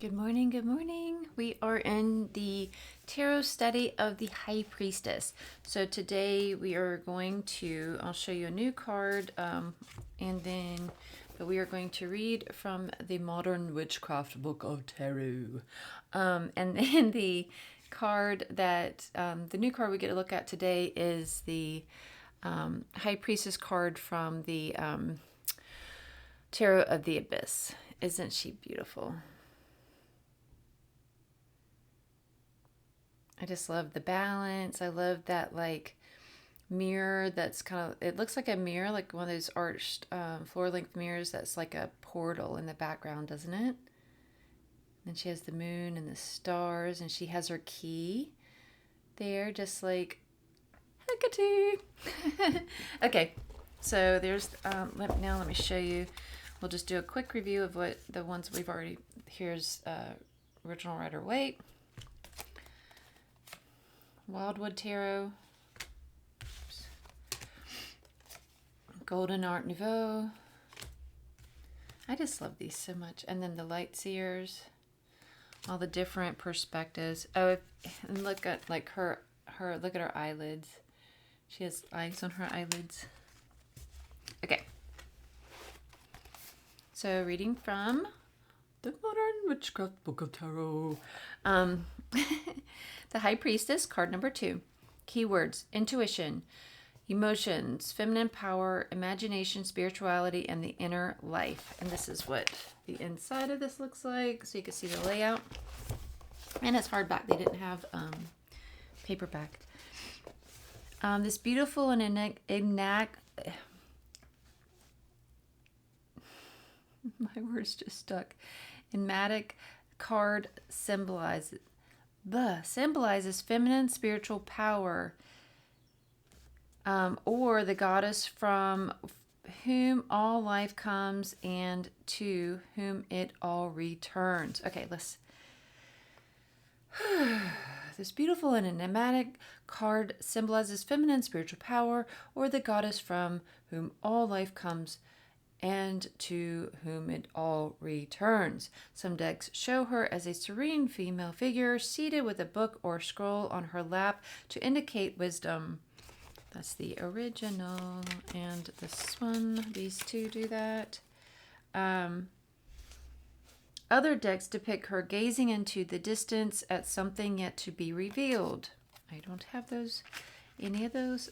Good morning, good morning. We are in the tarot study of the High Priestess. So today we are going to, I'll show you a new card, but we are going to read from the Modern Witchcraft book of tarot. And then the new card we get to look at today is the High Priestess card from the Tarot of the Abyss. Isn't she beautiful? I just love the balance. I love that mirror that's kind of, it looks like a mirror, like one of those arched floor-length mirrors that's like a portal in the background, doesn't it? And she has the moon and the stars, and she has her key there, just like Hecate. Okay, so there's, now let me show you. We'll just do a quick review of what the ones we've already, here's original Rider Waite. Wildwood Tarot, Golden Art Nouveau. I just love these so much. And then the Light Seers, all the different perspectives. Oh, and look at her. Look at her eyelids. She has eyes on her eyelids. Okay. So reading from the Modern Witchcraft Book of Tarot. The High Priestess, card number 2. Keywords: intuition, emotions, feminine power, imagination, spirituality, and the inner life. And this is what the inside of this looks like, so you can see the layout. And it's hardback. They didn't have paperback. This beautiful and my words just stuck. Enigmatic card symbolizes feminine spiritual power, or the goddess from whom all life comes and to whom it all returns. Okay, let's. This beautiful and enigmatic card symbolizes feminine spiritual power, or the goddess from whom all life comes and to whom it all returns. Some decks show her as a serene female figure seated with a book or scroll on her lap to indicate wisdom. That's the original, and this one, these two do that. Other decks depict her gazing into the distance at something yet to be revealed. I don't have any of those.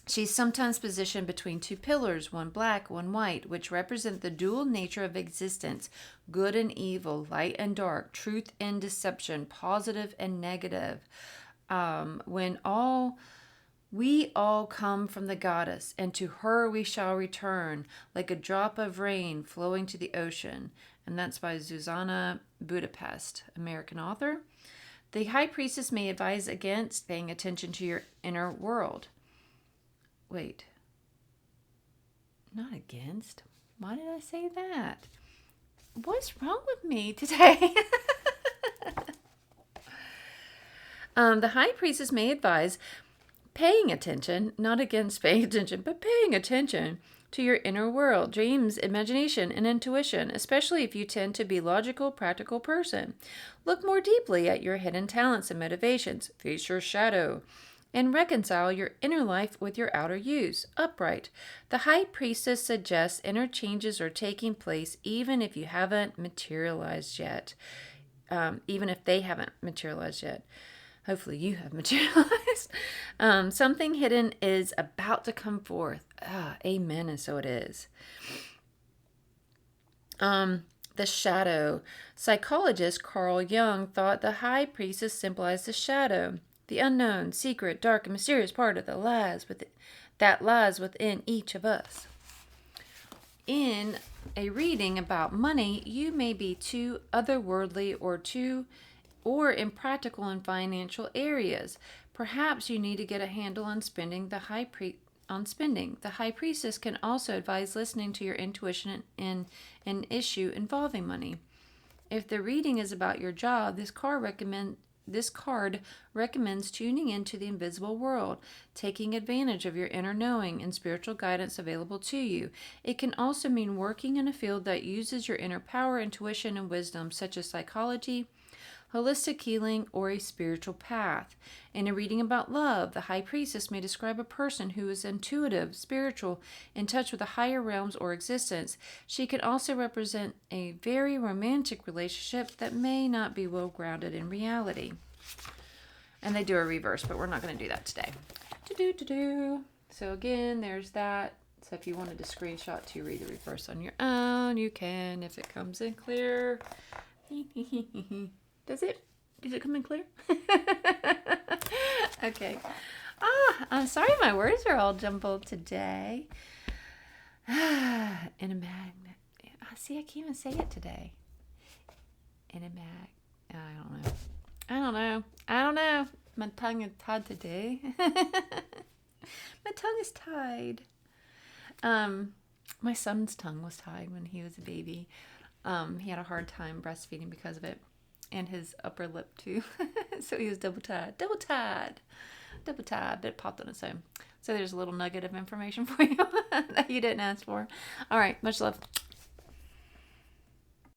She's sometimes positioned between two pillars, one black, one white, which represent the dual nature of existence: good and evil, light and dark, truth and deception, positive and negative. We all come from the goddess, and to her we shall return, like a drop of rain flowing to the ocean. And that's by Zuzana Budapest, American author. The High Priestess may advise against paying attention to your inner world. Wait, not against. Why did I say that? What's wrong with me today? The High Priestess may advise paying attention, not against paying attention, but paying attention to your inner world, dreams, imagination, and intuition, especially if you tend to be a logical, practical person. Look more deeply at your hidden talents and motivations. Face your shadow and reconcile your inner life with your outer use. Upright. The High Priestess suggests inner changes are taking place even if you haven't materialized yet. Even if they haven't materialized yet. Hopefully you have materialized. Something hidden is about to come forth. Amen, and so it is. The shadow. Psychologist Carl Jung thought the High Priestess symbolized the shadow, the unknown, secret, dark, and mysterious part of that lies within each of us. In a reading about money, you may be too otherworldly or impractical in financial areas. Perhaps you need to get a handle on spending. The High Priestess can also advise listening to your intuition in an issue involving money. If the reading is about your job, this card This card recommends tuning into the invisible world, taking advantage of your inner knowing and spiritual guidance available to you. It can also mean working in a field that uses your inner power, intuition, and wisdom, such as psychology, holistic healing, or a spiritual path. In a reading about love, the High Priestess may describe a person who is intuitive, spiritual, in touch with the higher realms or existence. She can also represent a very romantic relationship that may not be well grounded in reality. And they do a reverse, but we're not going to do that today. So again, there's that. So if you wanted to screenshot to read the reverse on your own, you can if it comes in clear. Does it? Does it come in clear? Okay. I'm sorry my words are all jumbled today. In a magnet. See, I can't even say it today. In a mag. I don't know. My tongue is tied today. My tongue is tied. My son's tongue was tied when he was a baby. He had a hard time breastfeeding because of it. And his upper lip too. So he was double tied, but it popped on its own. So there's a little nugget of information for you that you didn't ask for. All right, much love.